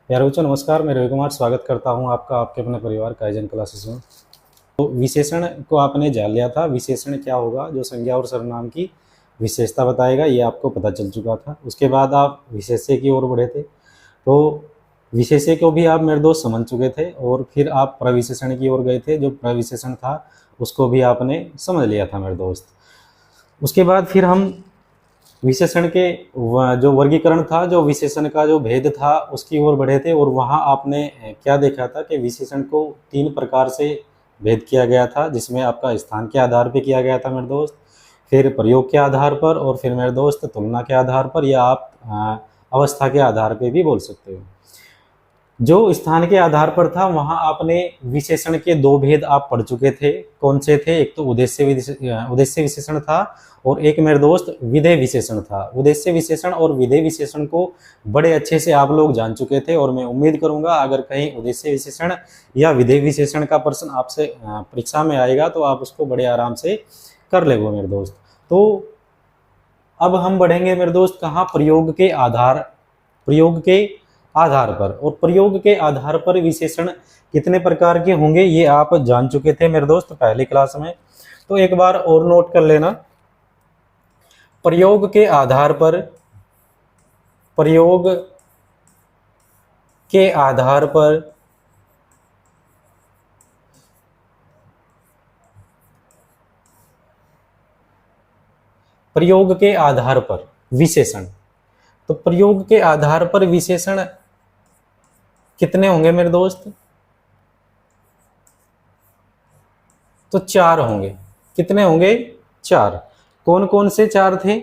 प्यारे बच्चों नमस्कार, मैं रवि कुमार स्वागत करता हूं आपका आपके अपने परिवार काइजन क्लासेस में। तो विशेषण को आपने जान लिया था। विशेषण क्या होगा? जो संज्ञा और सर्वनाम की विशेषता बताएगा, ये आपको पता चल चुका था। उसके बाद आप विशेष्य की ओर बढ़े थे, तो विशेष्य को भी आप मेरे दोस्त समझ चुके थे और फिर आप प्रविशेषण की ओर गए थे। जो प्रविशेषण था उसको भी आपने समझ लिया था मेरे दोस्त। उसके बाद फिर हम विशेषण के जो वर्गीकरण था, जो विशेषण का जो भेद था, उसकी ओर बढ़े थे। और वहाँ आपने क्या देखा था कि विशेषण को 3 प्रकार से भेद किया गया था, जिसमें आपका स्थान के आधार पे किया गया था मेरे दोस्त, फिर प्रयोग के आधार पर, और फिर मेरे दोस्त तुलना के आधार पर, या आप अवस्था के आधार पे भी बोल सकते हो। जो स्थान के आधार पर था, वहां आपने विशेषण के 2 भेद आप पढ़ चुके थे। कौन से थे? एक तो उद्देश्य विशेषण था, और एक मेरे दोस्त विधेय विशेषण था। उद्देश्य विशेषण और विधेय विशेषण को बड़े अच्छे से आप लोग जान चुके थे, और मैं उम्मीद करूंगा अगर कहीं उद्देश्य विशेषण या विधेय विशेषण का प्रश्न आपसे परीक्षा में आएगा तो आप उसको बड़े आराम से कर लेंगे मेरे दोस्त। तो अब हम बढ़ेंगे मेरे दोस्त कहाँ? प्रयोग के आधार पर। और प्रयोग के आधार पर विशेषण कितने प्रकार के होंगे ये आप जान चुके थे मेरे दोस्त पहली क्लास में। तो एक बार और नोट कर लेना। प्रयोग के आधार पर प्रयोग के आधार पर प्रयोग के आधार पर विशेषण। तो प्रयोग के आधार पर विशेषण कितने होंगे मेरे दोस्त? तो 4 होंगे। कितने होंगे? 4। कौन कौन से 4 थे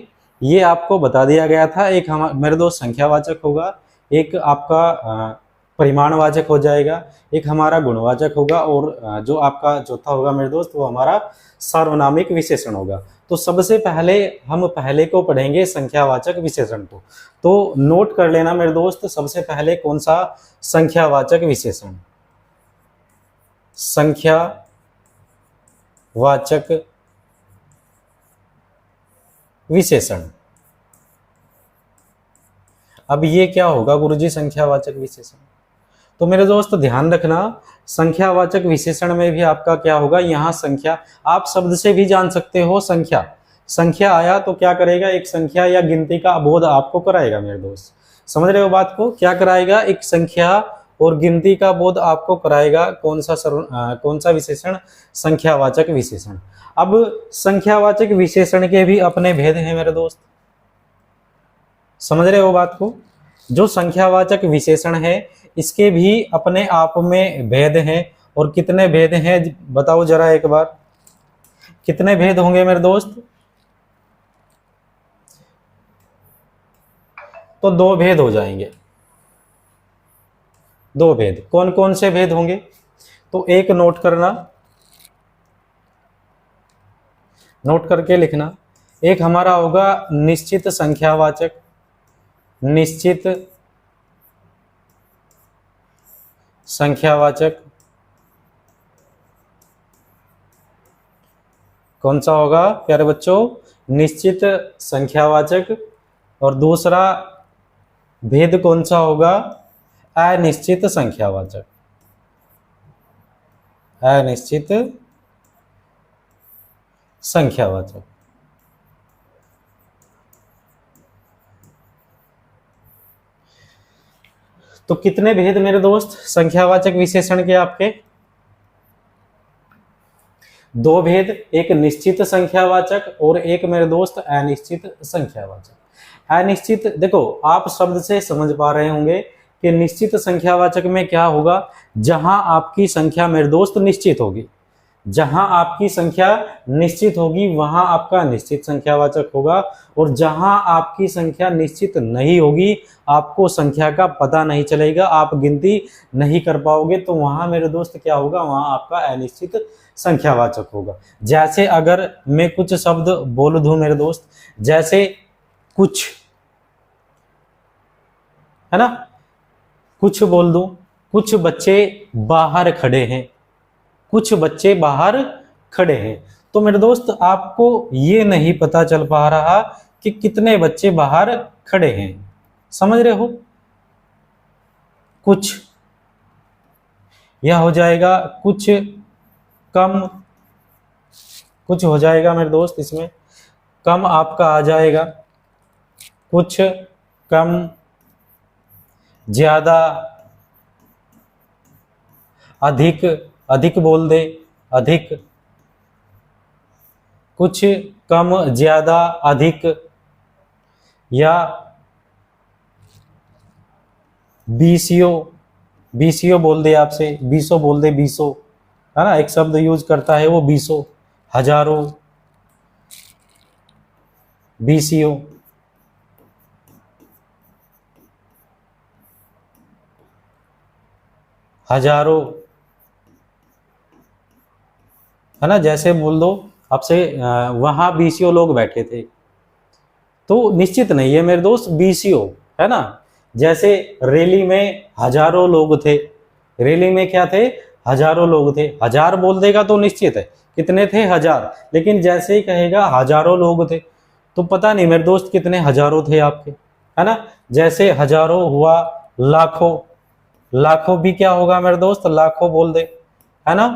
ये आपको बता दिया गया था। एक मेरे दोस्त संख्यावाचक होगा, एक आपका परिमाणवाचक हो जाएगा, एक हमारा गुणवाचक होगा, और जो आपका चौथा होगा मेरे दोस्त वो हमारा सार्वनामिक विशेषण होगा। तो सबसे पहले हम पहले को पढ़ेंगे, संख्यावाचक विशेषण को। तो नोट कर लेना मेरे दोस्त, सबसे पहले कौन सा? संख्यावाचक विशेषण। संख्यावाचक विशेषण। अब ये क्या होगा गुरुजी संख्यावाचक विशेषण? तो मेरे दोस्त ध्यान रखना, संख्यावाचक विशेषण में भी आपका क्या होगा? यहाँ संख्या आप शब्द से भी जान सकते हो। संख्या आया तो क्या करेगा? एक संख्या या गिनती का बोध आपको कराएगा मेरे दोस्त। समझ रहे हो बात को? क्या कराएगा? एक संख्या और गिनती का बोध आपको कराएगा। कौन सा विशेषण? संख्यावाचक विशेषण। अब संख्यावाचक विशेषण के भी अपने भेद हैं मेरे दोस्त। समझ रहे हो बात को? जो संख्यावाचक विशेषण है इसके भी अपने आप में भेद हैं। और कितने भेद हैं बताओ जरा एक बार, कितने भेद होंगे मेरे दोस्त? तो 2 भेद हो जाएंगे। 2 भेद। कौन कौन से भेद होंगे? तो एक नोट करना, नोट करके लिखना। एक हमारा होगा निश्चित संख्यावाचक। निश्चित संख्यावाचक कौन सा होगा प्यारे बच्चों? निश्चित संख्यावाचक। और दूसरा भेद कौन सा होगा? अनिश्चित संख्यावाचक। अनिश्चित संख्यावाचक। तो कितने भेद मेरे दोस्त संख्यावाचक विशेषण के? आपके 2 भेद, एक निश्चित संख्यावाचक और एक मेरे दोस्त अनिश्चित संख्यावाचक। अनिश्चित देखो, आप शब्द से समझ पा रहे होंगे कि निश्चित संख्यावाचक में क्या होगा? जहां आपकी संख्या मेरे दोस्त निश्चित होगी, जहां आपकी संख्या निश्चित होगी वहां आपका निश्चित संख्यावाचक होगा। और जहां आपकी संख्या निश्चित नहीं होगी, आपको संख्या का पता नहीं चलेगा, आप गिनती नहीं कर पाओगे, तो वहां मेरे दोस्त क्या होगा? वहां आपका अनिश्चित संख्यावाचक होगा। जैसे अगर मैं कुछ शब्द बोल दूं मेरे दोस्त, जैसे कुछ, है ना, कुछ बोल दूं, कुछ बच्चे बाहर खड़े हैं, कुछ बच्चे बाहर खड़े हैं। तो मेरे दोस्त आपको ये नहीं पता चल पा रहा कि कितने बच्चे बाहर खड़े हैं। समझ रहे हो? कुछ, यह हो जाएगा कुछ कम, कुछ हो जाएगा मेरे दोस्त, इसमें कम आपका आ जाएगा, कुछ कम, ज्यादा, अधिक, अधिक बोल दे, अधिक, कुछ कम, ज्यादा, अधिक, या बीसियो, बीसियो बोल दे आपसे, बीसो बोल दे, बीसो, है ना, एक शब्द यूज करता है वो बीसो, हजारों, बीसियो, हजारों, है ना। जैसे बोल दो आपसे वहां बीसियो लोग बैठे थे, तो निश्चित नहीं है मेरे दोस्त बीसियो, है ना। जैसे रैली में हजारों लोग थे, रैली में क्या थे, हजारों लोग थे, हजार बोल देगा तो निश्चित है कितने थे, हजार। लेकिन जैसे ही कहेगा हजारों लोग थे, तो पता नहीं मेरे दोस्त कितने हजारों थे आपके, है ना। जैसे हजारों हुआ लाखों, लाखों भी क्या होगा मेरे दोस्त, लाखों बोल दे, है ना।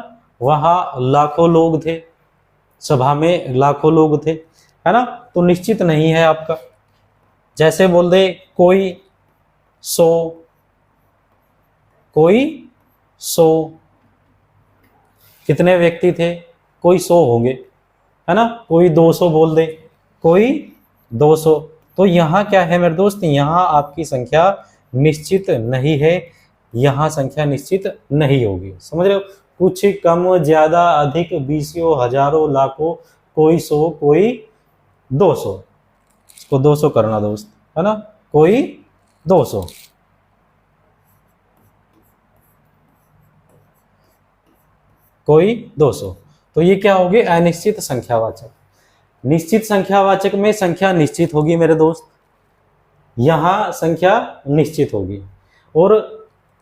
वहां लाखों लोग थे, सभा में लाखों लोग थे, है ना। तो निश्चित नहीं है आपका। जैसे बोल दे कोई सौ, कोई सौ, कितने व्यक्ति थे, कोई 100 होंगे, है ना। कोई 200 बोल दे, कोई 200। तो यहाँ क्या है मेरे दोस्त, यहाँ आपकी संख्या निश्चित नहीं है, यहाँ संख्या निश्चित नहीं होगी, समझ रहे हो। कुछ कम, ज्यादा, अधिक, बीसियों, हजारों, लाखों, कोई 100, कोई 200, इसको 200 करना दोस्त, है ना, कोई 200, कोई 200। तो ये क्या होगी, अनिश्चित संख्यावाचक। निश्चित संख्यावाचक में संख्या निश्चित होगी मेरे दोस्त, यहां संख्या निश्चित होगी। और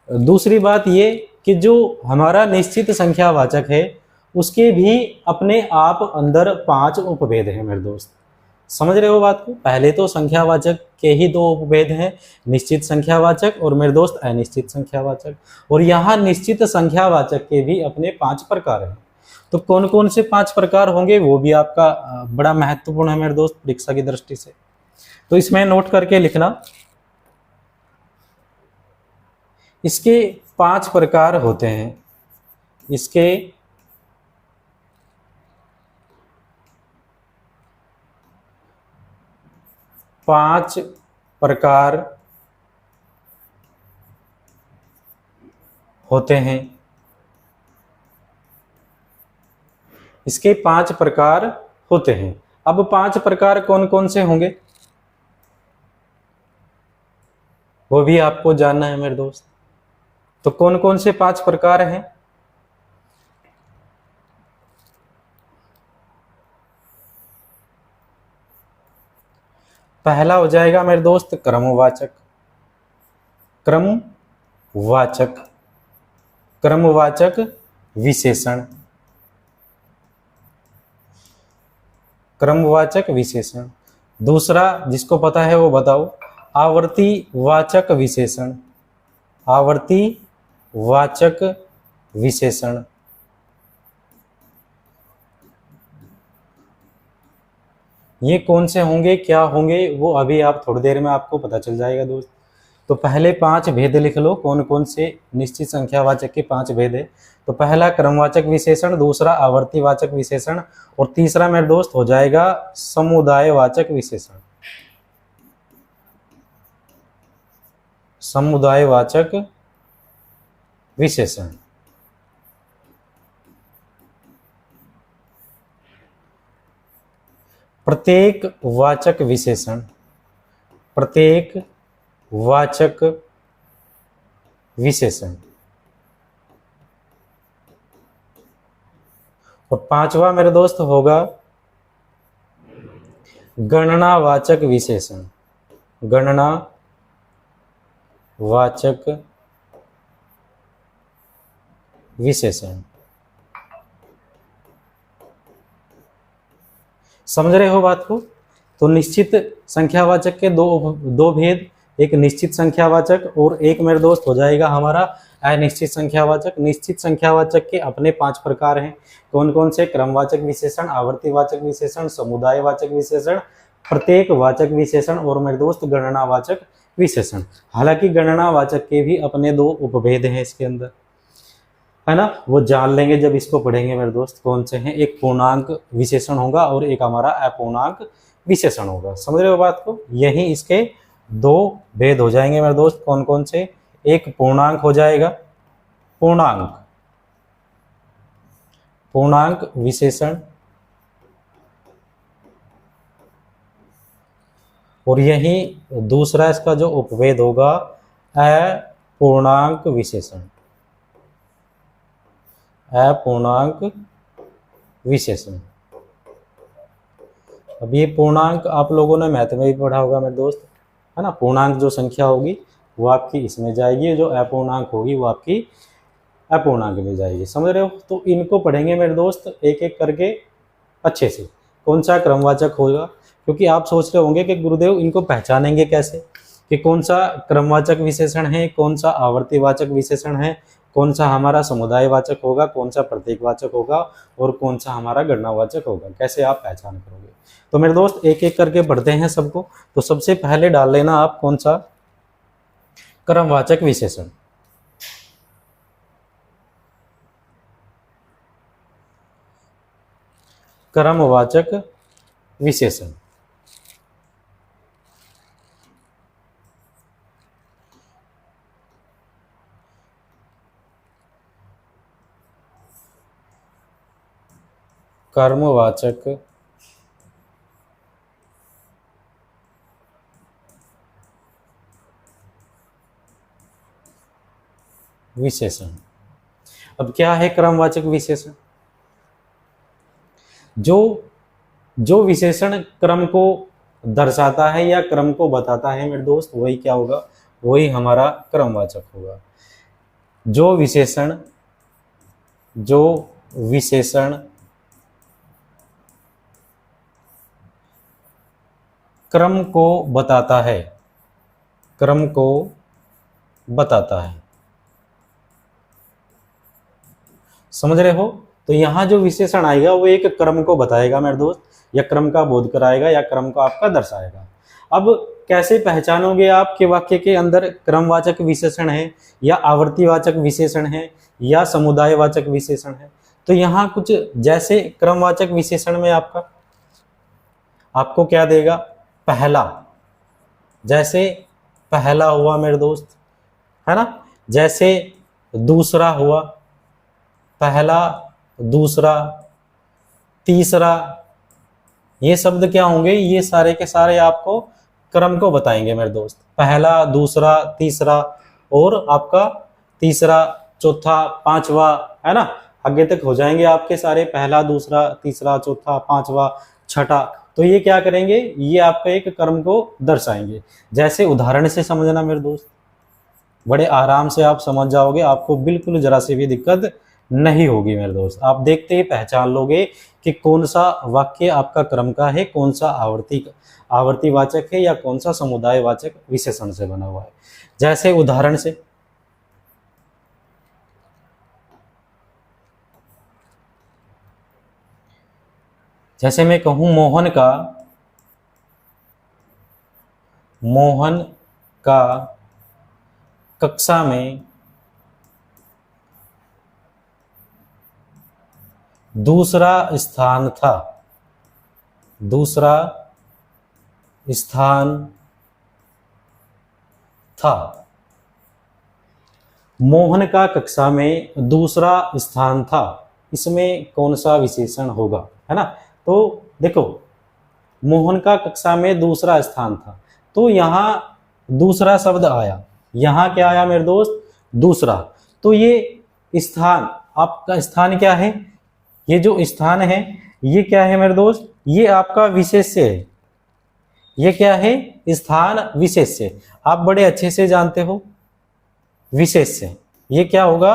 दूसरी बात ये कि जो हमारा निश्चित संख्यावाचक है उसके भी अपने आप अंदर 5 उपभेद हैं मेरे दोस्त, समझ रहे हो बात को। पहले तो संख्यावाचक के ही 2 उपभेद हैं, निश्चित संख्यावाचक और मेरे दोस्त अनिश्चित संख्यावाचक। और यहाँ निश्चित संख्यावाचक के भी अपने 5 प्रकार हैं। तो कौन कौन से 5 प्रकार होंगे वो भी आपका बड़ा महत्वपूर्ण है मेरे दोस्त परीक्षा की दृष्टि से, तो इसमें नोट करके लिखना। इसके 5 प्रकार होते हैं, इसके 5 प्रकार होते हैं, इसके 5 प्रकार होते हैं। अब 5 प्रकार कौन कौन से होंगे वो भी आपको जानना है मेरे दोस्त। तो कौन कौन से 5 प्रकार हैं, पहला हो जाएगा मेरे दोस्त क्रमवाचक, क्रमवाचक, क्रमवाचक विशेषण, क्रमवाचक विशेषण। दूसरा जिसको पता है वो बताओ, आवर्ती वाचक विशेषण, आवर्ती वाचक विशेषण। ये कौन से होंगे, क्या होंगे, वो अभी आप थोड़ी देर में आपको पता चल जाएगा दोस्त। तो पहले 5 भेद लिख लो, कौन कौन से निश्चित संख्यावाचक के 5 भेद है। तो पहला क्रमवाचक विशेषण, दूसरा आवर्तीवाचक विशेषण, और तीसरा मेरे दोस्त हो जाएगा समुदायवाचक विशेषण, समुदायवाचक विशेषण। प्रत्येक वाचक विशेषण, प्रत्येक वाचक विशेषण। और 5वां मेरे दोस्त होगा गणनावाचक विशेषण, गणनावाचक विशेषण। समझ रहे हो बात को। तो निश्चित संख्यावाचक के दो भेद, एक निश्चित संख्यावाचक और एक मेरे दोस्त हो जाएगा हमारा अनिश्चित संख्यावाचक। निश्चित संख्यावाचक के अपने 5 प्रकार हैं। कौन कौन से? क्रमवाचक विशेषण, आवर्तीवाचक विशेषण, समुदायवाचक विशेषण, प्रत्येक वाचक विशेषण और मेरे दोस्त गणनावाचक विशेषण। हालांकि गणनावाचक के भी अपने 2 उपभेद हैं इसके अंदर, है ना, वो जान लेंगे जब इसको पढ़ेंगे मेरे दोस्त। कौन से हैं? एक पूर्णांक विशेषण होगा और एक हमारा अपूर्णांक विशेषण होगा। समझ रहे हो बात को? यही इसके 2 भेद हो जाएंगे मेरे दोस्त। कौन कौन से? एक पूर्णांक हो जाएगा, पूर्णांक विशेषण, और यही दूसरा इसका जो उपभेद होगा अपूर्णांक विशेषण, अपूर्णांक विशेषण। अब ये पूर्णांक आप लोगों ने मैथ में भी पढ़ा होगा मेरे दोस्त, है ना। पूर्णांक जो संख्या होगी वो आपकी इसमें जाएगी, जो अपूर्णांक होगी वो आपकी अपूर्णांक में जाएगी। समझ रहे हो? तो इनको पढ़ेंगे मेरे दोस्त एक एक करके अच्छे से। कौन सा क्रमवाचक होगा? क्योंकि आप सोच रहे होंगे कि गुरुदेव इनको पहचानेंगे कैसे कि कौन सा क्रमवाचक विशेषण है, कौन सा आवर्तीवाचक विशेषण है, कौन सा हमारा समुदायवाचक होगा, कौन सा प्रतीकवाचक होगा और कौन सा हमारा गणनावाचक होगा। कैसे आप पहचान करोगे? तो मेरे दोस्त एक एक करके पढ़ते हैं सबको। तो सबसे पहले डाल लेना आप कौन सा? क्रमवाचक विशेषण। क्रमवाचक विशेषण। कर्मवाचक विशेषण। अब क्या है क्रमवाचक विशेषण? जो विशेषण क्रम को दर्शाता है या क्रम को बताता है मेरे दोस्त, वही क्या होगा? वही हमारा क्रमवाचक होगा। जो विशेषण क्रम को बताता है, क्रम को बताता है। समझ रहे हो? तो यहाँ जो विशेषण आएगा वो एक क्रम को बताएगा मेरे दोस्त, या क्रम का बोध कराएगा, या क्रम को आपका दर्शाएगा। अब कैसे पहचानोगे आप कि वाक्य के अंदर क्रमवाचक विशेषण है या आवर्तीवाचक विशेषण है या समुदायवाचक विशेषण है? तो यहाँ कुछ जैसे क्रमवाचक विशेषण में आपको क्या देगा? पहला, जैसे पहला हुआ मेरे दोस्त, है ना। जैसे दूसरा हुआ, पहला, दूसरा, तीसरा, ये शब्द क्या होंगे? ये सारे के सारे आपको क्रम को बताएंगे मेरे दोस्त। पहला, दूसरा, तीसरा और आपका तीसरा, चौथा, पांचवा, है ना, आगे तक हो जाएंगे आपके सारे। पहला, दूसरा, तीसरा, चौथा, पांचवा, छठा। तो ये क्या करेंगे? ये आपका एक क्रम को दर्शाएंगे। जैसे उदाहरण से समझना मेरे दोस्त, बड़े आराम से आप समझ जाओगे, आपको बिल्कुल जरा से भी दिक्कत नहीं होगी मेरे दोस्त। आप देखते ही पहचान लोगे कि कौन सा वाक्य आपका क्रम का है, कौन सा आवर्तीवाचक है या कौन सा समुदायवाचक विशेषण से बना हुआ है। जैसे उदाहरण से, जैसे मैं कहूं मोहन का कक्षा में दूसरा स्थान था, दूसरा स्थान था। मोहन का कक्षा में दूसरा स्थान था, इसमें कौन सा विशेषण होगा, है ना। तो देखो, मोहन का कक्षा में दूसरा स्थान था, तो यहाँ दूसरा शब्द आया। यहाँ क्या आया मेरे दोस्त? दूसरा। तो ये स्थान, आपका स्थान क्या है? ये जो स्थान है ये क्या है मेरे दोस्त? ये आपका विशेष्य है। ये क्या है? स्थान विशेष्य। आप बड़े अच्छे से जानते हो विशेष्य। ये क्या होगा?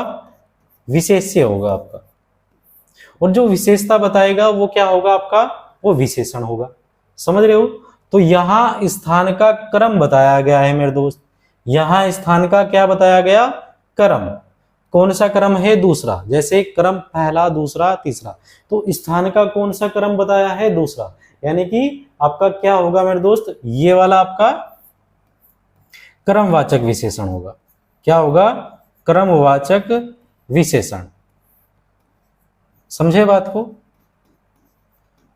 विशेष्य होगा आपका। और जो विशेषता बताएगा वो क्या होगा आपका? वो विशेषण होगा। समझ रहे हो? तो यहाँ स्थान का क्रम बताया गया है मेरे दोस्त। यहाँ स्थान का क्या बताया गया? क्रम। कौन सा क्रम है? दूसरा। जैसे क्रम पहला, दूसरा, तीसरा, तो स्थान का कौन सा क्रम बताया है? दूसरा। यानी कि आपका क्या होगा मेरे दोस्त? ये वाला आपका क्रमवाचक विशेषण होगा। क्या होगा? क्रमवाचक विशेषण। समझे बात को?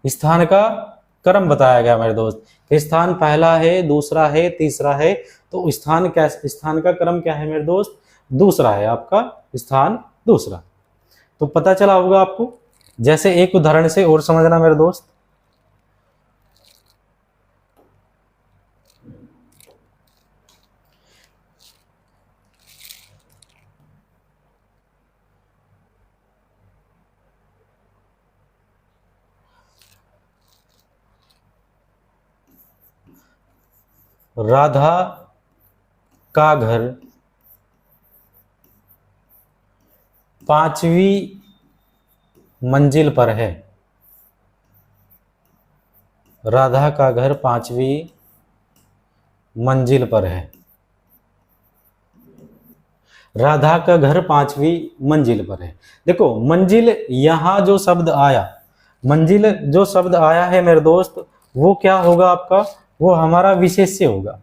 स्थान का क्रम बताया गया मेरे दोस्त। स्थान पहला है, दूसरा है, तीसरा है, तो स्थान का क्रम क्या है मेरे दोस्त? दूसरा है। आपका स्थान दूसरा। तो पता चला होगा आपको। जैसे एक उदाहरण से और समझना मेरे दोस्त। राधा का घर 5वीं मंजिल पर है। राधा का घर 5वीं मंजिल पर है। राधा का घर 5वीं मंजिल पर है। देखो मंजिल, यहां जो शब्द आया, मंजिल जो शब्द आया है मेरे दोस्त, वो क्या होगा आपका? वो हमारा विशेष्य होगा।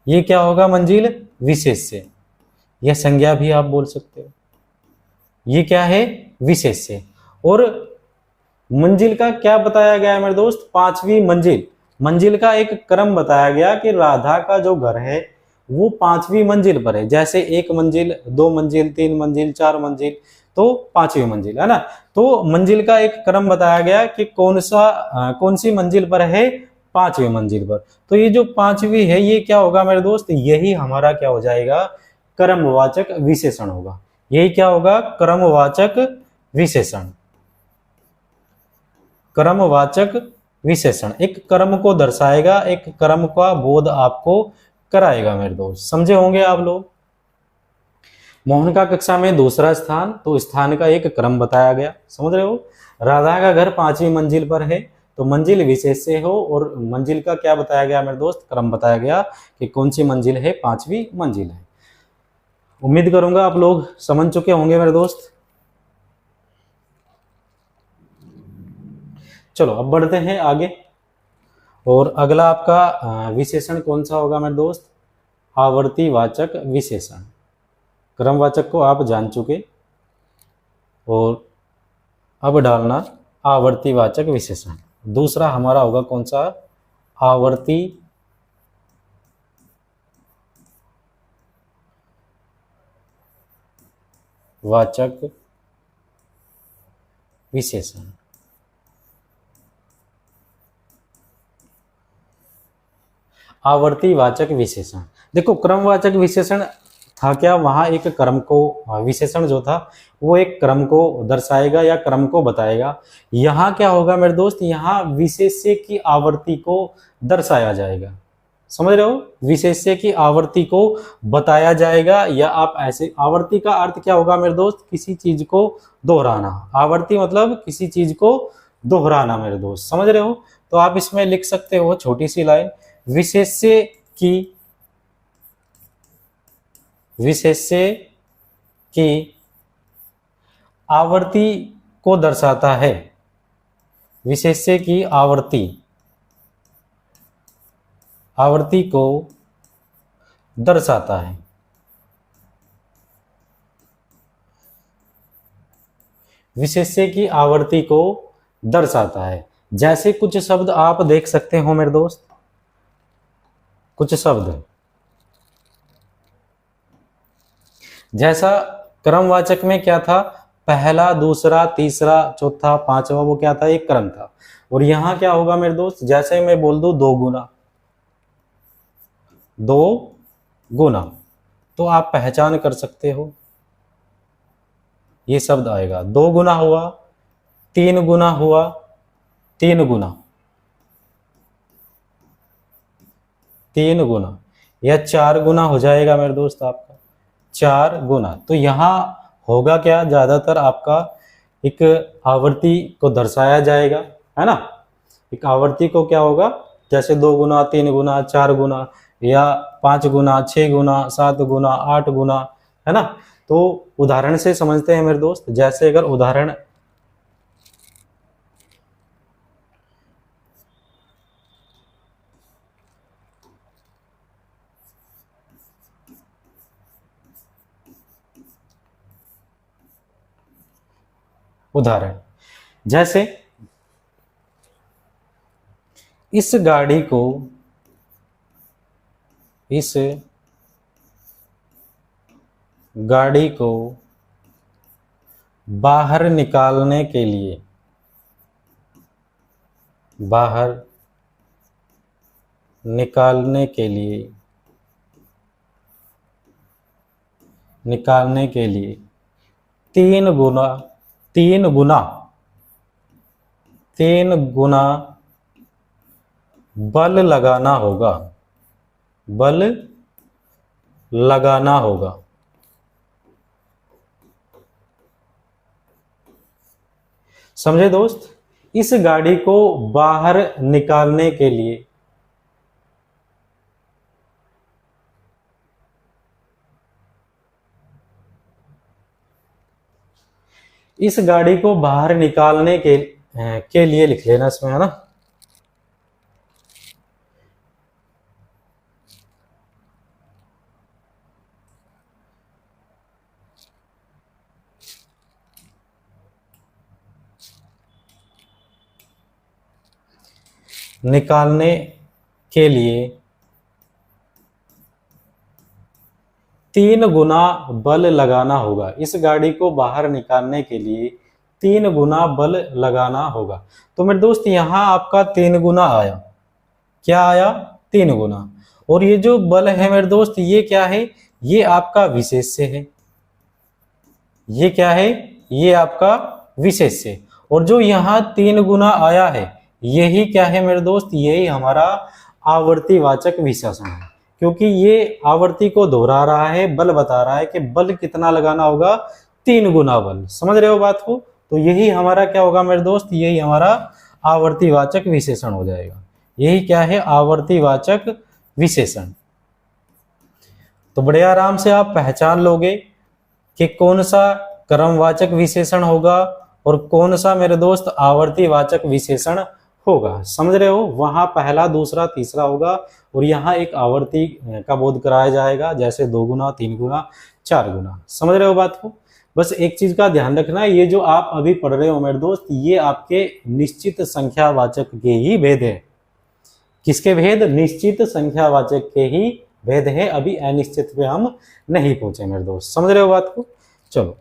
ये क्या होगा? मंजिल विशेष्य, यह संज्ञा भी आप बोल सकते हो। ये क्या है? विशेष्य। और मंजिल का क्या बताया गया है मेरे दोस्त? 5वीं मंजिल। मंजिल का एक क्रम बताया गया कि राधा का जो घर है वो 5वीं मंजिल पर है। जैसे 1 मंजिल, 2 मंजिल, 3 मंजिल, 4 मंजिल, तो 5वीं मंजिल है ना। तो मंजिल का एक क्रम बताया गया कि कौन सी मंजिल पर है? 5वीं मंजिल पर। तो ये जो 5वीं है ये क्या होगा मेरे दोस्त? यही हमारा क्या हो जाएगा? क्रमवाचक विशेषण होगा। यही क्या होगा? क्रमवाचक विशेषण। क्रमवाचक विशेषण एक क्रम को दर्शाएगा, एक क्रम का बोध आपको कराएगा मेरे दोस्त। समझे होंगे आप लोग। मोहन का कक्षा में दूसरा स्थान, तो स्थान का एक क्रम बताया गया। समझ रहे हो? राधा का घर 5वीं मंजिल पर है, तो मंजिल विशेष्य हो, और मंजिल का क्या बताया गया मेरे दोस्त? क्रम बताया गया कि कौन सी मंजिल है? 5वीं मंजिल है। उम्मीद करूंगा आप लोग समझ चुके होंगे मेरे दोस्त। चलो अब बढ़ते हैं आगे। और अगला आपका विशेषण कौन सा होगा मेरे दोस्त? आवर्तीवाचक विशेषण। क्रमवाचक को आप जान चुके, और अब डालना आवर्तीवाचक विशेषण। दूसरा हमारा होगा कौन सा? आवर्ती वाचक विशेषण। आवर्तीवाचक विशेषण। देखो क्रमवाचक विशेषण था क्या? वहां एक क्रम को, विशेषण जो था वो एक क्रम को दर्शाएगा या क्रम को बताएगा। यहाँ क्या होगा मेरे दोस्त? यहाँ विशेष्य की आवर्ती को दर्शाया जाएगा। समझ रहे हो? विशेष्य की आवर्ती को बताया जाएगा, या आप ऐसे, आवर्ती का अर्थ क्या होगा मेरे दोस्त? किसी चीज को दोहराना। आवर्ती मतलब किसी चीज को दोहराना मेरे दोस्त। समझ रहे हो? तो आप इसमें लिख सकते हो छोटी सी लाइन, विशेष्य की आवर्ती को दर्शाता है। विशेष्य की आवर्ती को दर्शाता है। विशेष्य की आवर्ती को दर्शाता है। जैसे कुछ शब्द आप देख सकते हो मेरे दोस्त, कुछ शब्द जैसा क्रमवाचक में क्या था? पहला, दूसरा, तीसरा, चौथा, पांचवा, वो क्या था? एक क्रम था। और यहां क्या होगा मेरे दोस्त? जैसे मैं बोल दूं 2 गुना, 2 गुना, तो आप पहचान कर सकते हो ये शब्द आएगा। 2 गुना हुआ, 3 गुना हुआ, 3 गुना, 3 गुना, या 4 गुना हो जाएगा मेरे दोस्त आपका, 4 गुना। तो यहाँ होगा क्या? ज्यादातर आपका एक आवर्ती को दर्शाया जाएगा, है ना। एक आवर्ती को क्या होगा? जैसे 2 गुना, 3 गुना, 4 गुना, या 5 गुना, 6 गुना, 7 गुना, 8 गुना, है ना। तो उदाहरण से समझते हैं मेरे दोस्त। जैसे अगर उदाहरण उदाहरण जैसे इस गाड़ी को बाहर निकालने के लिए निकालने के लिए 3 गुना बल लगाना होगा। समझे दोस्त। इस गाड़ी को बाहर निकालने के लिए के लिए लिख लेना इसमें, है ना। निकालने के लिए 3 गुना बल लगाना होगा। इस गाड़ी को बाहर निकालने के लिए 3 गुना बल लगाना होगा। तो मेरे दोस्त यहाँ आपका 3 गुना आया। क्या आया? 3 गुना। और ये जो बल है मेरे दोस्त, ये क्या है? ये आपका विशेष्य है। ये क्या है? ये आपका विशेष्य है। और जो यहाँ 3 गुना आया है, यही क्या है मेरे दोस्त? यही हमारा आवर्तीवाचक विशेषण है। क्योंकि ये आवर्ती को दोहरा रहा है, बल बता रहा है कि बल कितना लगाना होगा? 3 गुना बल। समझ रहे हो बात को? तो यही हमारा क्या होगा मेरे दोस्त? यही हमारा आवर्तीवाचक विशेषण हो जाएगा। यही क्या है? आवर्तीवाचक विशेषण। तो बड़े आराम से आप पहचान लोगे कि कौन सा क्रमवाचक विशेषण होगा और कौन सा मेरे दोस्त आवर्तीवाचक विशेषण होगा। समझ रहे हो? वहां पहला, दूसरा, तीसरा होगा और यहाँ एक आवर्ती का बोध कराया जाएगा, जैसे 2 गुना, 3 गुना, 4 गुना। समझ रहे हो बात को? बस एक चीज का ध्यान रखना, ये जो आप अभी पढ़ रहे हो मेरे दोस्त, ये आपके निश्चित संख्यावाचक के ही भेद है। किसके भेद? निश्चित संख्यावाचक के ही भेद है। अभी अनिश्चित पे हम नहीं पहुंचे मेरे दोस्त। समझ रहे हो बात को? चलो,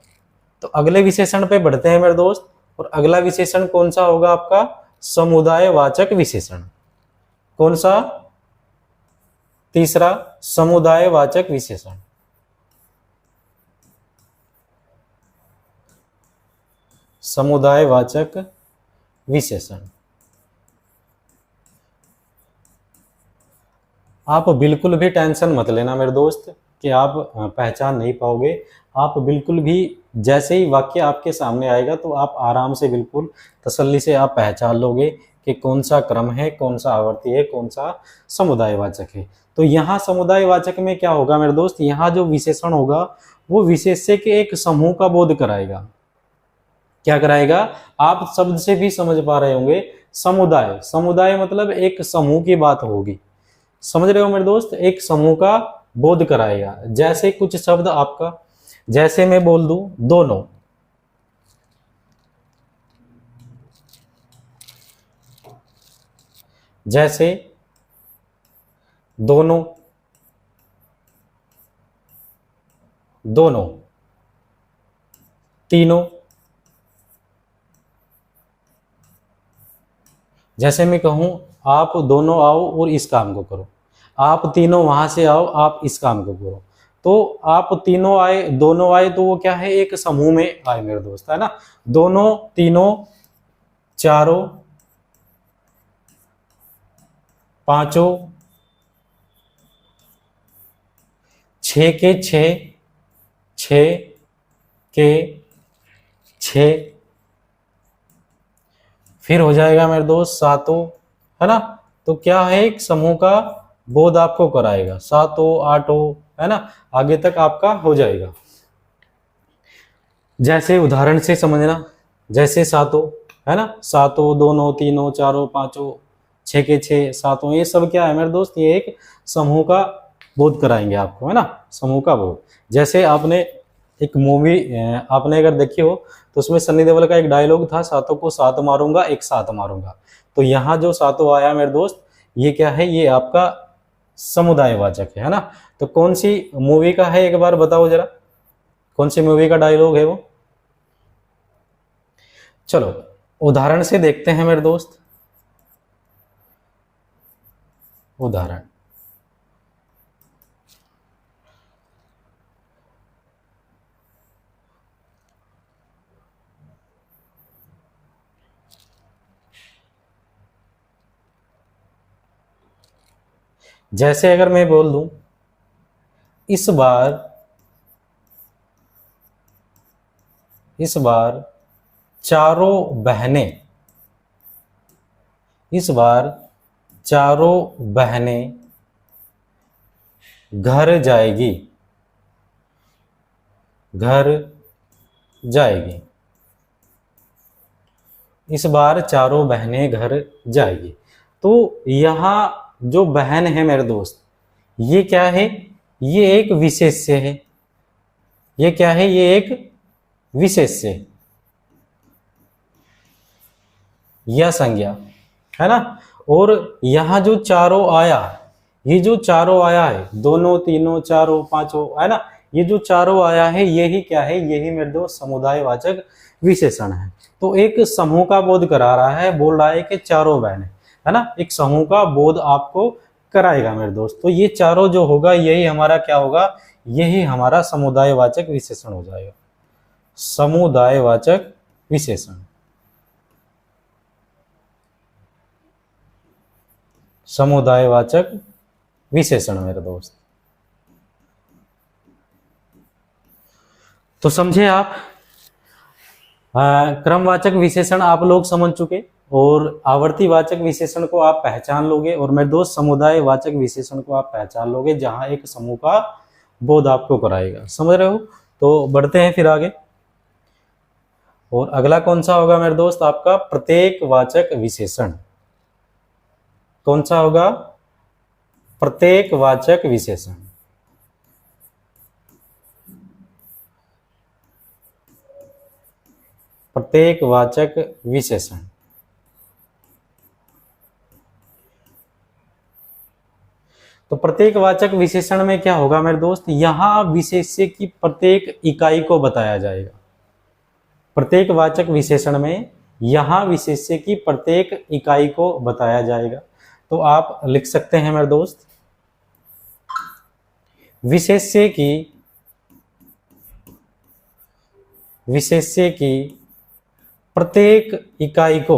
तो अगले विशेषण पे बढ़ते हैं मेरे दोस्त। और अगला विशेषण कौन सा होगा आपका? समुदायवाचक विशेषण। कौन सा? तीसरा, समुदायवाचक विशेषण। समुदायवाचक विशेषण। आप बिल्कुल भी टेंशन मत लेना मेरे दोस्त कि आप पहचान नहीं पाओगे। आप बिल्कुल भी, जैसे ही वाक्य आपके सामने आएगा तो आप आराम से, बिल्कुल तसल्ली से आप पहचान लोगे कि कौन सा क्रम है, कौन सा आवर्ती है, कौन सा समुदायवाचक है। तो यहाँ समुदायवाचक में क्या होगा मेरे दोस्त? यहाँ जो विशेषण होगा वो विशेष्य के एक समूह का बोध कराएगा। क्या कराएगा? आप शब्द से भी समझ पा रहे होंगे। समुदाय, समुदाय मतलब एक समूह की बात होगी। समझ रहे हो मेरे दोस्त? एक समूह का बोध कराएगा। जैसे कुछ शब्द आपका, जैसे मैं बोल दूं दोनों, जैसे दोनों, दोनों, तीनों। जैसे मैं कहूं आप दोनों आओ और इस काम को करो, आप तीनों वहां से आओ, आप इस काम को करो। तो आप तीनों आए, दोनों आए, तो वो क्या है? एक समूह में आए मेरे दोस्त, है ना। दोनों, तीनों, चारों, पांचों, 6 के 6, 6 के 6, फिर हो जाएगा मेरे दोस्त सातों, है ना। तो क्या है, एक समूह का बोध आपको कराएगा। 7 हो 8 हो, है ना, आगे तक आपका हो जाएगा। जैसे उदाहरण से समझना, जैसे 7 हो, है ना, 7 हो, 2 हो, 3 हो, 4 हो, 5 हो, 6 के 6, 7 हो, ये सब क्या है मेरे दोस्त, ये एक समूह का बोध कराएंगे आपको, है ना, समूह का बोध। जैसे आपने एक मूवी आपने अगर देखी हो तो उसमें सन्नी देओल का एक डायलॉग था, 7 को 7 मारूंगा, एक साथ मारूंगा। तो यहाँ जो 7 आया मेरे दोस्त, ये क्या है, ये आपका समुदायवाचक है ना। तो कौन सी मूवी का है, एक बार बताओ जरा, कौन सी मूवी का डायलॉग है वो। चलो उदाहरण से देखते हैं मेरे दोस्त, उदाहरण। जैसे अगर मैं बोल दूं, इस बार चारों बहनें, इस बार चारों बहनें घर जाएगी, घर जाएगी, इस बार चारों बहनें घर जाएगी। तो यहाँ जो बहन है मेरे दोस्त, ये क्या है, ये एक विशेष्य है। ये क्या है, ये एक विशेष्य या संज्ञा, है ना। और यहाँ जो चारों आया, ये जो चारों आया है, दोनों, तीनों, चारों, पांचों, है ना, ये जो चारों आया है, यही क्या है, यही मेरे दोस्त समुदायवाचक विशेषण है। तो एक समूह का बोध करा रहा है, बोल रहा है कि चारों बहनें, है ना, एक समूह का बोध आपको कराएगा मेरे दोस्त। तो ये चारों जो होगा, यही हमारा क्या होगा, यही हमारा समुदायवाचक विशेषण हो जाएगा, समुदायवाचक विशेषण, समुदायवाचक विशेषण मेरे दोस्त। तो समझे आप, क्रमवाचक विशेषण आप लोग समझ चुके, और आवर्तीवाचक विशेषण को आप पहचान लोगे, और मेरे दोस्त समुदायवाचक विशेषण को आप पहचान लोगे, जहां एक समूह का बोध आपको कराएगा। समझ रहे हो। तो बढ़ते हैं फिर आगे। और अगला कौन सा होगा मेरे दोस्त, आपका प्रत्येकवाचक विशेषण। कौन सा होगा, प्रत्येकवाचक विशेषण। प्रत्येकवाचक विशेषण। तो प्रत्येकवाचक विशेषण में क्या होगा मेरे दोस्त, यहां विशेष्य की प्रत्येक इकाई को बताया जाएगा। प्रत्येकवाचक विशेषण में यहां विशेष्य की प्रत्येक इकाई को बताया जाएगा। तो आप लिख सकते हैं मेरे दोस्त, विशेष्य की प्रत्येक इकाई को,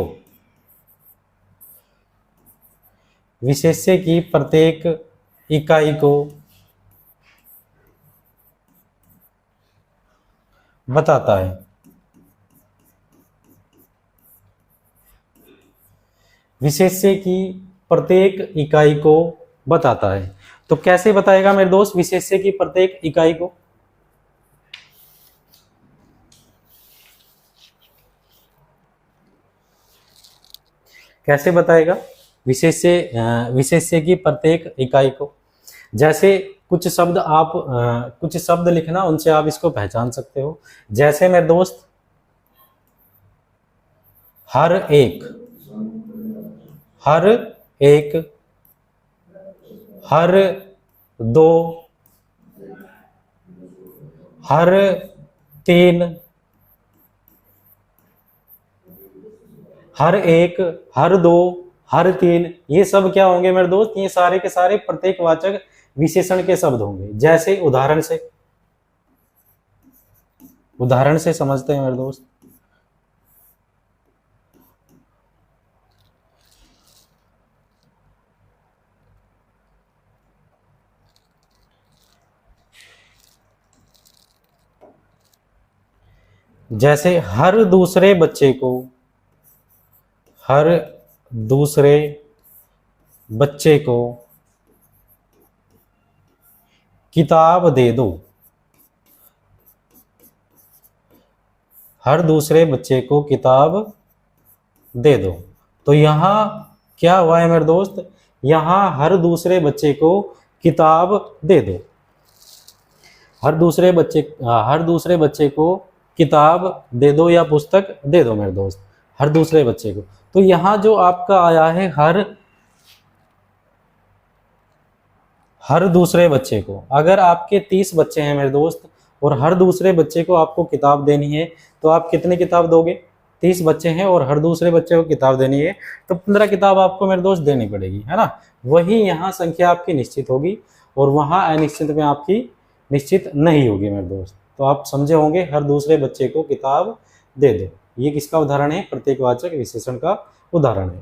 विशेष्य की प्रत्येक इकाई को बताता है। विशेष्य की प्रत्येक इकाई को बताता है। तो कैसे बताएगा मेरे दोस्त विशेष्य की प्रत्येक इकाई को, कैसे बताएगा विशेष्य की प्रत्येक इकाई को। जैसे कुछ शब्द आप कुछ शब्द लिखना, उनसे आप इसको पहचान सकते हो। जैसे मेरे दोस्त, हर एक, हर एक, हर दो, हर तीन, हर एक, हर दो, हर तीन, ये सब क्या होंगे मेरे दोस्त, ये सारे के सारे प्रत्येकवाचक विशेषण के शब्द होंगे। जैसे उदाहरण से समझते हैं मेरे दोस्त। जैसे हर दूसरे बच्चे को किताब दे दो। हर दूसरे बच्चे को किताब दे दो। तो यहाँ क्या हुआ है मेरे दोस्त, यहाँ हर दूसरे बच्चे को किताब दे दो। हर दूसरे बच्चे को किताब दे दो या पुस्तक दे दो मेरे दोस्त, हर दूसरे बच्चे को। तो यहाँ जो आपका आया है हर दूसरे बच्चे को, अगर आपके 30 बच्चे हैं मेरे दोस्त और हर दूसरे बच्चे को आपको किताब देनी है, तो आप कितनी किताब दोगे? 30 बच्चे हैं और हर दूसरे बच्चे को किताब देनी है, तो 15 किताब आपको मेरे दोस्त देनी पड़ेगी, है ना। वही यहाँ संख्या आपकी निश्चित होगी और वहाँ अनिश्चित में आपकी निश्चित नहीं होगी मेरे दोस्त। तो आप समझे होंगे, हर दूसरे बच्चे को किताब दे दो, ये किसका उदाहरण है? प्रतीकवाचक विशेषण का उदाहरण है।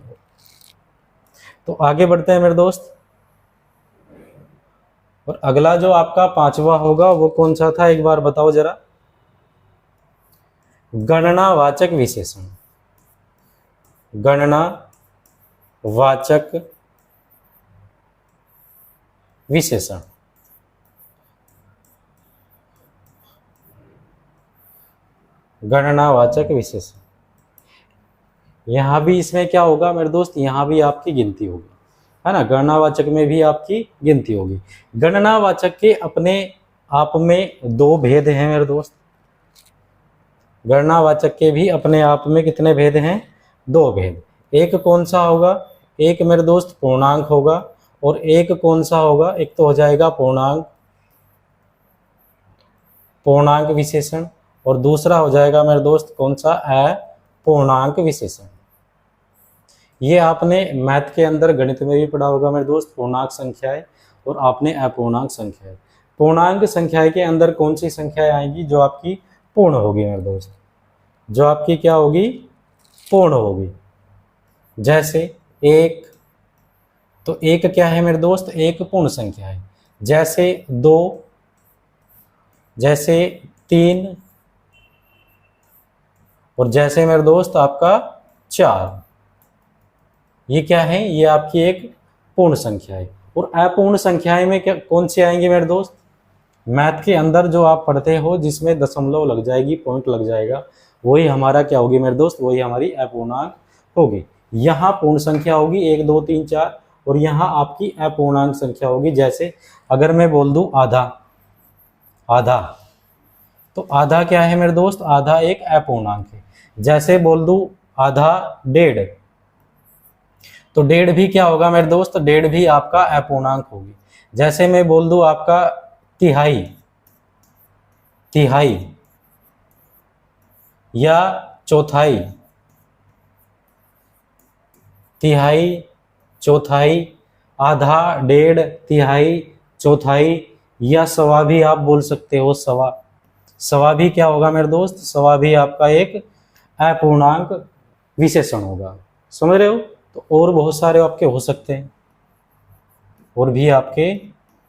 तो आगे बढ़ते हैं मेरे दोस्त, और अगला जो आपका 5वां होगा वो कौन सा था, एक बार बताओ जरा। गणनावाचक विशेषण। गणनावाचक विशेषण। गणनावाचक विशेषण, यहां भी इसमें क्या होगा मेरे दोस्त, यहां भी आपकी गिनती होगी, है ना। गणनावाचक में भी आपकी गिनती होगी। गणनावाचक के अपने आप में 2 भेद हैं मेरे दोस्त। गणनावाचक के भी अपने आप में कितने भेद हैं? 2 भेद। एक कौन सा होगा? एक मेरे दोस्त पूर्णांक होगा, और एक कौन सा होगा? एक तो हो जाएगा पूर्णांक विशेषण, और दूसरा हो जाएगा मेरे दोस्त कौन सा? अपूर्णांक विशेषण। ये आपने मैथ के अंदर गणित में भी पढ़ा होगा मेरे दोस्त, पूर्णांक संख्याएं और आपने अपूर्णांक संख्याएं। पूर्णांक संख्याएं के अंदर कौन सी संख्याएं आएंगी? जो आपकी पूर्ण होगी मेरे दोस्त, जो आपकी क्या होगी? पूर्ण होगी। जैसे 1, तो 1 क्या है मेरे दोस्त? एक पूर्ण संख्या है। जैसे 2, जैसे 3, और जैसे मेरे दोस्त आपका 4, ये क्या है? ये आपकी एक पूर्ण संख्या है। और अपूर्ण संख्याएं में क्या कौन सी आएंगी मेरे दोस्त? मैथ के अंदर जो आप पढ़ते हो जिसमें दशमलव लग जाएगी, पॉइंट लग जाएगा, वही हमारा क्या होगी मेरे दोस्त? वही हमारी अपूर्णांक होगी। यहाँ पूर्ण संख्या होगी 1 2 3 4, और यहाँ आपकी अपूर्णांक संख्या होगी। जैसे अगर मैं बोल दूं आधा, तो आधा क्या है मेरे दोस्त? आधा एक अपूर्णांक है। जैसे बोल दूं आधा 1.5, तो 1.5 भी क्या होगा मेरे दोस्त? 1.5 भी आपका अपूर्णांक होगी। जैसे मैं बोल दूं आपका तिहाई या चौथाई, आधा, 1.5, तिहाई, चौथाई, या सवा भी आप बोल सकते हो। सवा भी क्या होगा मेरे दोस्त? सवा भी आपका एक अपूर्णांक विशेषण होगा। समझ रहे हो? तो और बहुत सारे आपके हो सकते हैं, और भी आपके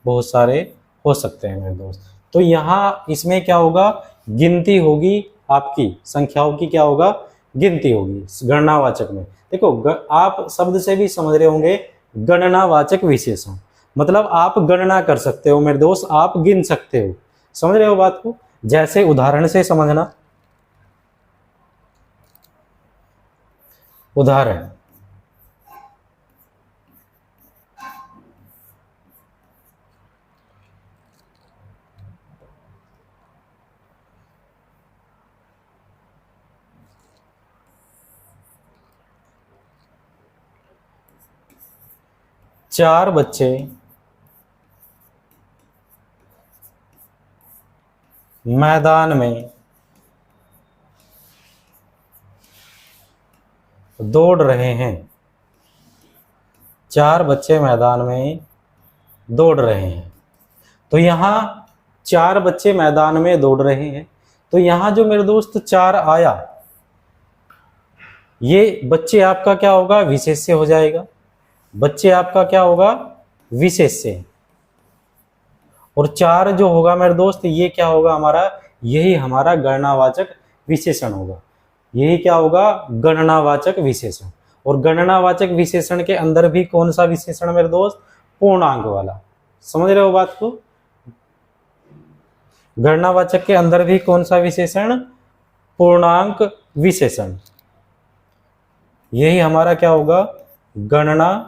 बहुत सारे हो सकते हैं मेरे दोस्त। तो यहाँ इसमें क्या होगा? गिनती होगी, आपकी संख्याओं की क्या होगा? गिनती होगी गणनावाचक में। देखो आप शब्द से भी समझ रहे होंगे, गणनावाचक विशेषण मतलब आप गणना कर सकते हो मेरे दोस्त, आप गिन सकते हो। समझ रहे हो बात को? जैसे उदाहरण से समझना। उदाहरण, चार बच्चे मैदान में दौड़ रहे हैं। 4 बच्चे मैदान में दौड़ रहे हैं। तो यहाँ 4 बच्चे मैदान में दौड़ रहे हैं, तो यहाँ जो मेरे दोस्त 4 आया, ये बच्चे आपका क्या होगा? विशेष्य हो जाएगा। बच्चे आपका क्या होगा? विशेष्य। और 4 जो होगा मेरे दोस्त, ये क्या होगा हमारा? यही हमारा गणनावाचक विशेषण होगा। यही क्या होगा? गणनावाचक विशेषण। और गणनावाचक विशेषण के अंदर भी कौन सा विशेषण मेरे दोस्त? पूर्णांक वाला। समझ रहे हो बात को? गणनावाचक के अंदर भी कौन सा विशेषण? पूर्णांक विशेषण। यही हमारा क्या होगा? गणनावाचक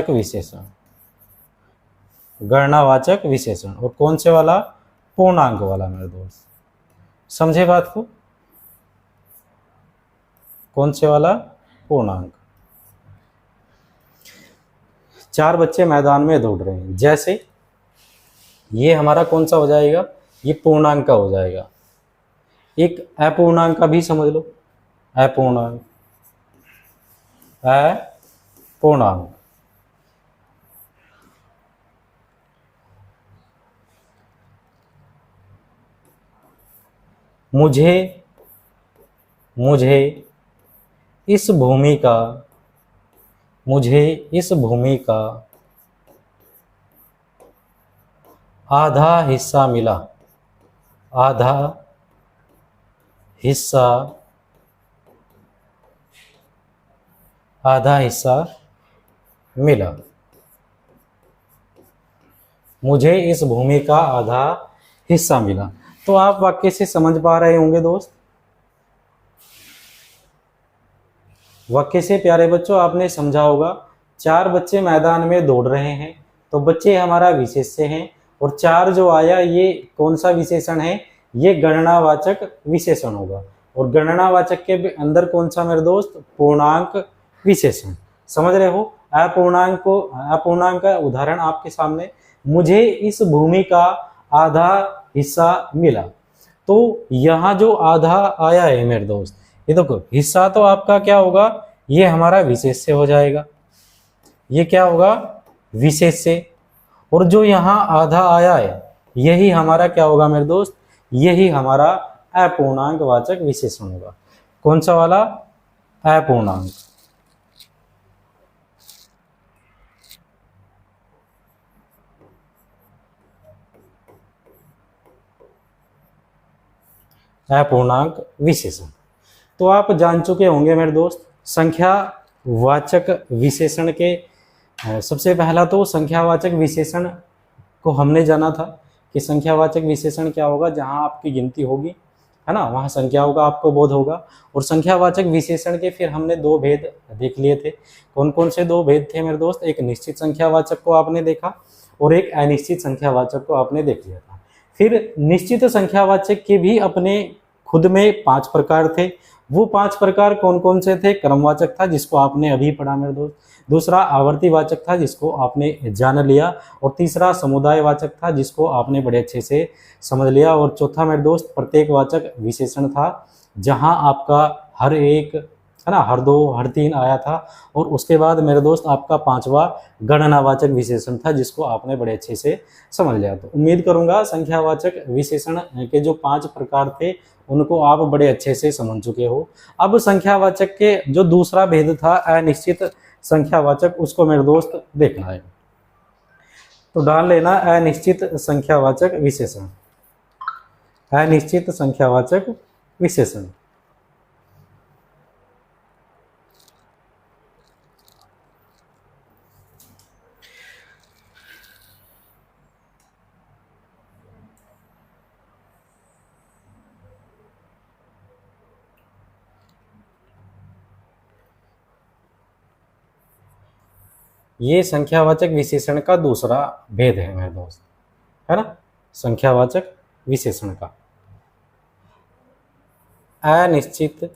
विशेषण। गणनावाचक विशेषण। और कौन से वाला? पूर्णांक वाला मेरे दोस्त। समझे बात को? कौन से वाला? पूर्णांक। 4 बच्चे मैदान में दौड़ रहे हैं, जैसे ये हमारा कौन सा हो जाएगा? ये पूर्णांक का हो जाएगा। एक अपूर्णांक का भी समझ लो, अपूर्णांक। अपूर्णांक मुझे इस भूमि का आधा हिस्सा मिला। आधा हिस्सा मिला। मुझे इस भूमि का आधा हिस्सा मिला। तो आप वाक्य से समझ पा रहे होंगे दोस्त। वाक्य से प्यारे बच्चों आपने समझा होगा। 4 बच्चे मैदान में दौड़ रहे हैं, तो बच्चे हमारा विशेष्य हैं, और 4 जो आया ये कौन सा विशेषण है? ये गणनावाचक विशेषण होगा। और गणनावाचक के अंदर कौन सा मेरे दोस्त? पूर्णांक विशेषण। समझ रहे हो? अपूर्णांक का उदाहरण आपके सामने, मुझे इस भूमि का आधा हिस्सा मिला। तो यहाँ जो आधा आया है मेरे दोस्त, ये देखो हिस्सा तो आपका क्या होगा? ये हमारा विशेष्य हो जाएगा। ये क्या होगा? विशेष्य। और जो यहाँ आधा आया है यही हमारा क्या होगा मेरे दोस्त? यही हमारा अपूर्णांक वाचक विशेषण होगा। कौन सा वाला? अपूर्णांक। अपूर्णांक विशेषण। तो आप जान चुके होंगे मेरे दोस्त संख्या वाचक विशेषण के। सबसे पहला तो संख्यावाचक विशेषण को हमने जाना था कि संख्यावाचक विशेषण क्या होगा? जहां आपकी गिनती होगी, है ना, वहां संख्याओं का आपको बोध होगा। और संख्यावाचक विशेषण के फिर हमने 2 भेद देख लिए थे। कौन कौन से 2 भेद थे मेरे दोस्त? एक निश्चित संख्यावाचक को आपने देखा और एक अनिश्चित संख्यावाचक को आपने देख लिया था। फिर निश्चित संख्यावाचक के भी अपने खुद में 5 प्रकार थे। वो 5 प्रकार कौन कौन से थे? क्रमवाचक था, जिसको आपने अभी पढ़ा मेरे दोस्त। दूसरा आवर्तीवाचक था, जिसको आपने जान लिया। और तीसरा समुदायवाचक था, जिसको आपने बड़े अच्छे से समझ लिया। और चौथा मेरे दोस्त प्रत्येकवाचक विशेषण था, जहां आपका हर एक, है ना, हर 2 हर 3 आया था। और उसके बाद मेरे दोस्त आपका 5वां गणनावाचक विशेषण था, जिसको आपने बड़े अच्छे से समझ लिया। तो उम्मीद करूंगा संख्यावाचक विशेषण के जो 5 प्रकार थे उनको आप बड़े अच्छे से समझ चुके हो। अब संख्यावाचक के जो दूसरा भेद था अनिश्चित संख्यावाचक, उसको मेरे दोस्त देखना है। तो डाल लेना अनिश्चित संख्यावाचक विशेषण। अनिश्चित संख्यावाचक विशेषण। ये संख्यावाचक विशेषण का दूसरा भेद है मेरे दोस्त, है ना, संख्यावाचक विशेषण का। अनिश्चित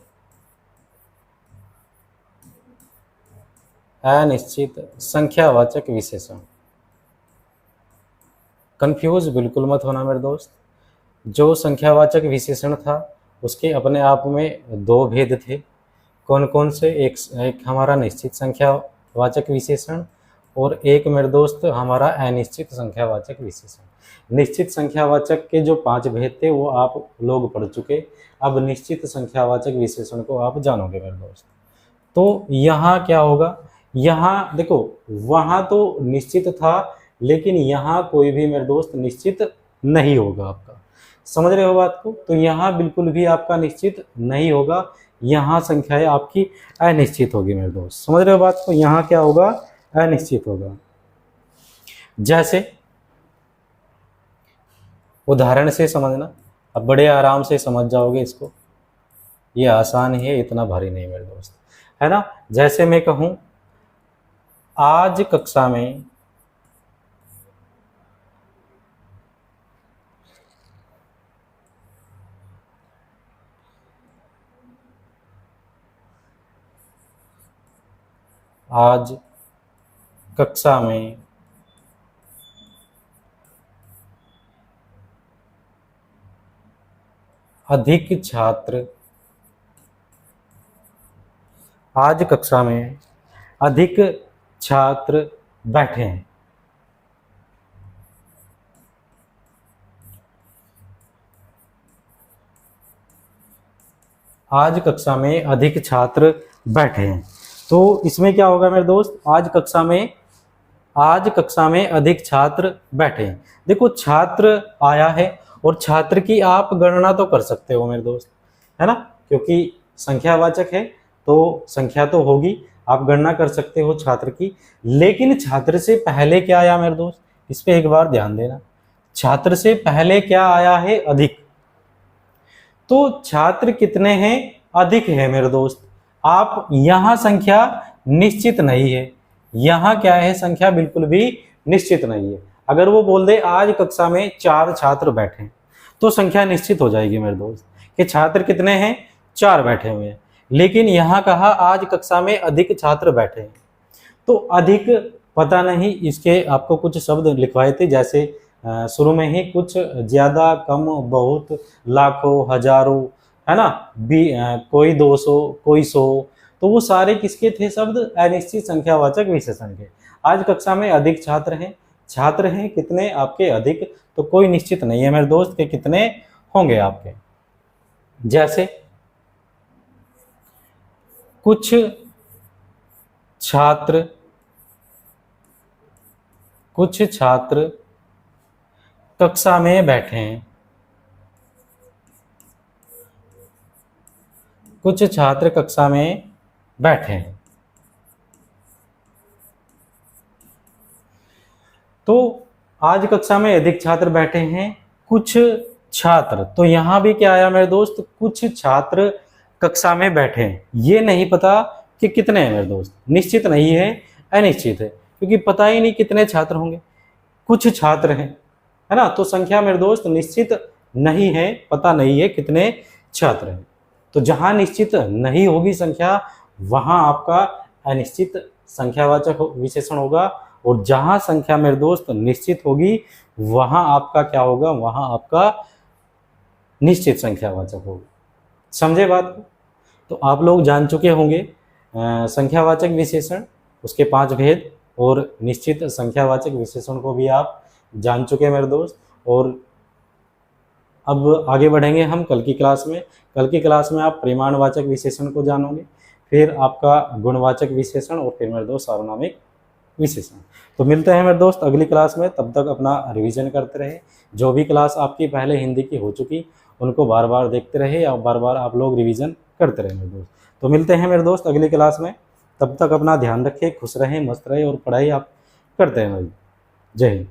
संख्यावाचक विशेषण। कंफ्यूज बिल्कुल मत होना मेरे दोस्त। जो संख्यावाचक विशेषण था उसके अपने आप में 2 भेद थे। कौन कौन से? एक हमारा निश्चित संख्यावाचक विशेषण और एक मेरे दोस्त हमारा अनिश्चित संख्यावाचक विशेषण। निश्चित संख्यावाचक के जो 5 भेद थे वो आप लोग पढ़ चुके। अब निश्चित संख्यावाचक विशेषण को आप जानोगे मेरे दोस्त। तो यहाँ क्या होगा? यहाँ देखो, वहाँ तो निश्चित था, लेकिन यहाँ कोई भी मेरे दोस्त निश्चित नहीं होगा आपका। समझ रहे हो बात को? तो यहाँ बिल्कुल भी आपका निश्चित नहीं होगा। यहाँ संख्याएं आपकी अनिश्चित होगी मेरे दोस्त। समझ रहे हो बात को? यहाँ क्या होगा? अनिश्चित होगा। जैसे उदाहरण से समझना, अब बड़े आराम से समझ जाओगे इसको, ये आसान ही है, इतना भारी नहीं मेरे दोस्त, है ना। जैसे मैं कहूँ आज कक्षा में आज कक्षा में अधिक छात्र, आज कक्षा में अधिक छात्र बैठे हैं। आज कक्षा में अधिक छात्र बैठे हैं। तो इसमें क्या होगा मेरे दोस्त? आज कक्षा में अधिक छात्र बैठे हैं। देखो छात्र आया है और छात्र की आप गणना तो कर सकते हो मेरे दोस्त, है ना, क्योंकि संख्यावाचक है तो संख्या तो होगी, आप गणना कर सकते हो छात्र की। लेकिन छात्र से पहले क्या आया मेरे दोस्त? इस पे एक बार ध्यान देना। छात्र से पहले क्या आया है? अधिक। तो छात्र कितने हैं? अधिक है मेरे दोस्त। आप यहाँ संख्या निश्चित नहीं है, यहाँ क्या है? संख्या बिल्कुल भी निश्चित नहीं है। अगर वो बोल दे आज कक्षा में 4 छात्र बैठे हैं तो संख्या निश्चित हो जाएगी मेरे दोस्त कि छात्र कितने हैं? 4 बैठे हुए हैं। लेकिन यहाँ कहा आज कक्षा में अधिक छात्र बैठे हैं, तो अधिक पता नहीं, इसके आपको कुछ शब्द लिखवाए थे, जैसे शुरू में ही कुछ, ज्यादा, कम, बहुत, लाखों, हजारों, है ना, कोई 200, कोई 100, तो वो सारे किसके थे शब्द? अनिश्चित संख्यावाचक विशेषण के। आज कक्षा में अधिक छात्र हैं कितने आपके? अधिक। तो कोई निश्चित नहीं है मेरे दोस्त के कितने होंगे आपके। जैसे कुछ छात्र कक्षा में बैठे हैं। कुछ छात्र कक्षा में बैठे हैं। तो आज कक्षा में अधिक छात्र बैठे हैं, कुछ छात्र, तो यहां भी क्या आया मेरे दोस्त? कुछ छात्र कक्षा में बैठे हैं। ये नहीं पता कि कितने हैं मेरे दोस्त, निश्चित नहीं है, अनिश्चित है, क्योंकि पता ही नहीं कितने छात्र होंगे। कुछ छात्र हैं, है ना, तो संख्या मेरे दोस्त निश्चित नहीं है, पता नहीं है कितने छात्र हैं। तो जहां निश्चित नहीं होगी संख्या वहां आपका अनिश्चित संख्यावाचक विशेषण होगा, और जहां संख्या मेरे दोस्त निश्चित होगी वहां आपका क्या होगा? वहां आपका निश्चित संख्यावाचक होगा। समझे बात को? तो आप लोग जान चुके होंगे संख्यावाचक विशेषण, उसके 5 भेद, और निश्चित संख्यावाचक विशेषण को भी आप जान चुके मेरे दोस्त। और अब आगे बढ़ेंगे हम कल की क्लास में। कल की क्लास में आप परिमाणवाचक विशेषण को जानोगे, फिर आपका गुणवाचक विशेषण, और फिर मेरे दोस्त सार्वनामिक विशेषण। तो मिलते हैं मेरे दोस्त अगली क्लास में, तब तक अपना रिवीजन करते रहे। जो भी क्लास आपकी पहले हिंदी की हो चुकी उनको बार बार देखते रहे, या बार बार आप लोग रिवीजन करते रहे मेरे दोस्त। तो मिलते हैं मेरे दोस्त अगली क्लास में, तब तक अपना ध्यान रखें, खुश रहें, मस्त रहें, और पढ़ाई आप करते हैं मेरे। जय हिंद।